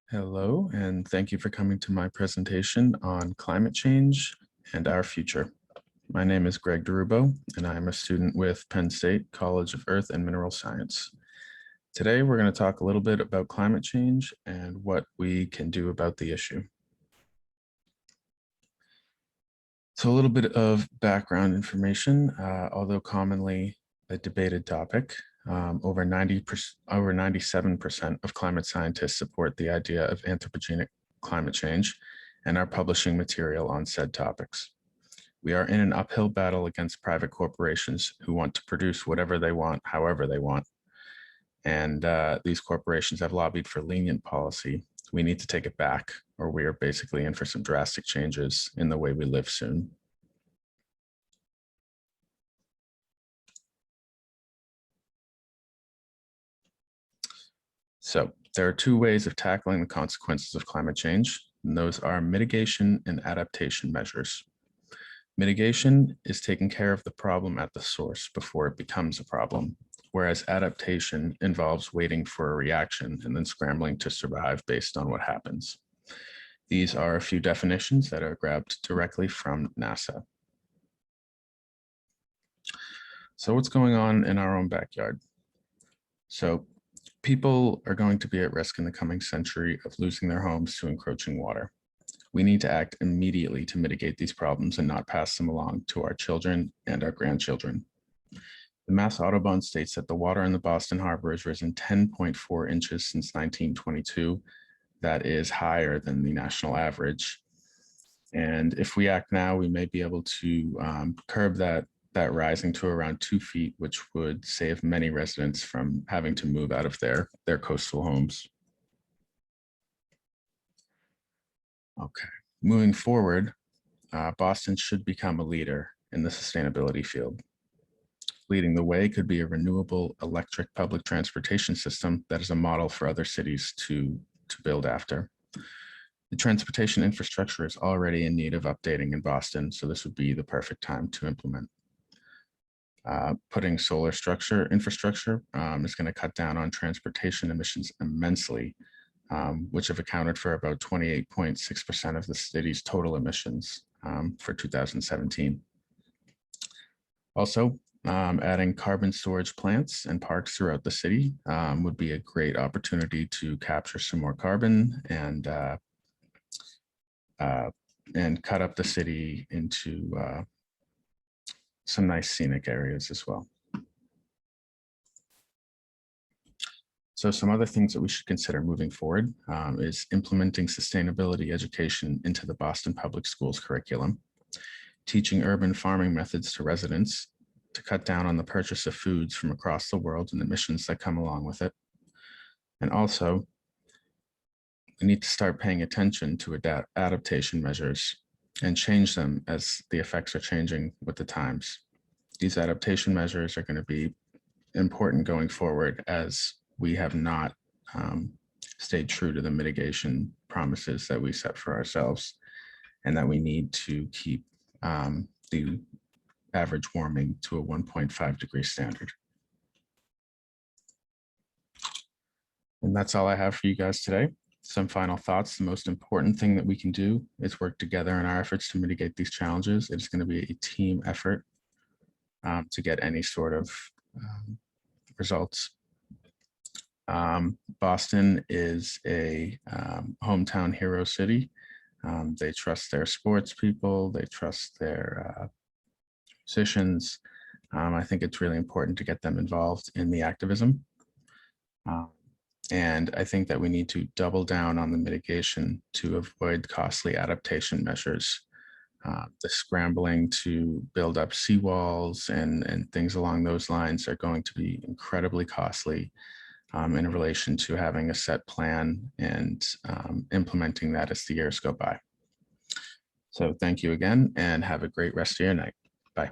Hello, and thank you for coming to my presentation on climate change and our future. My name is Greg DeRubo, and I'm a student with Penn State College of Earth and Mineral Science. Today, we're going to talk a little bit about climate change and what we can do about the issue. So a little bit of background information, although commonly a debated topic, over 97% of climate scientists support the idea of anthropogenic climate change and are publishing material on said topics. We are in an uphill battle against private corporations who want to produce whatever they want, however they want. And these corporations have lobbied for lenient policy. We need to take it back, or we are basically in for some drastic changes in the way we live soon. So there are two ways of tackling the consequences of climate change, and those are mitigation and adaptation measures. Mitigation is taking care of the problem at the source before it becomes a problem, whereas adaptation involves waiting for a reaction and then scrambling to survive based on what happens. These are a few definitions that are grabbed directly from NASA. So what's going on in our own backyard? So people are going to be at risk in the coming century of losing their homes to encroaching water. We need to act immediately to mitigate these problems and not pass them along to our children and our grandchildren. The Mass Audubon states that the water in the Boston Harbor has risen 10.4 inches since 1922. That is higher than the national average. And if we act now, we may be able to curb that rising to around 2 feet, which would save many residents from having to move out of their coastal homes. Okay, moving forward, Boston should become a leader in the sustainability field. Leading the way could be a renewable electric public transportation system that is a model for other cities to build after. The transportation infrastructure is already in need of updating in Boston, so this would be the perfect time to implement. Putting solar infrastructure is going to cut down on transportation emissions immensely, which have accounted for about 28.6% of the city's total emissions for 2017. Also, adding carbon storage plants and parks throughout the city would be a great opportunity to capture some more carbon and cut up the city into some nice scenic areas as well. So some other things that we should consider moving forward is implementing sustainability education into the Boston Public Schools curriculum, teaching urban farming methods to residents to cut down on the purchase of foods from across the world and emissions that come along with it. And also, we need to start paying attention to adaptation measures and change them as the effects are changing with the times. These adaptation measures are going to be important going forward as we have not stayed true to the mitigation promises that we set for ourselves, and that we need to keep the average warming to a 1.5 degree standard. And that's all I have for you guys today. Some final thoughts. The most important thing that we can do is work together in our efforts to mitigate these challenges. It's going to be a team effort to get any sort of results. Boston is a hometown hero city. They trust their sports people. They trust their musicians. I think it's really important to get them involved in the activism. And I think that we need to double down on the mitigation to avoid costly adaptation measures. The scrambling to build up seawalls and things along those lines are going to be incredibly costly in relation to having a set plan and implementing that as the years go by. So thank you again and have a great rest of your night. Bye.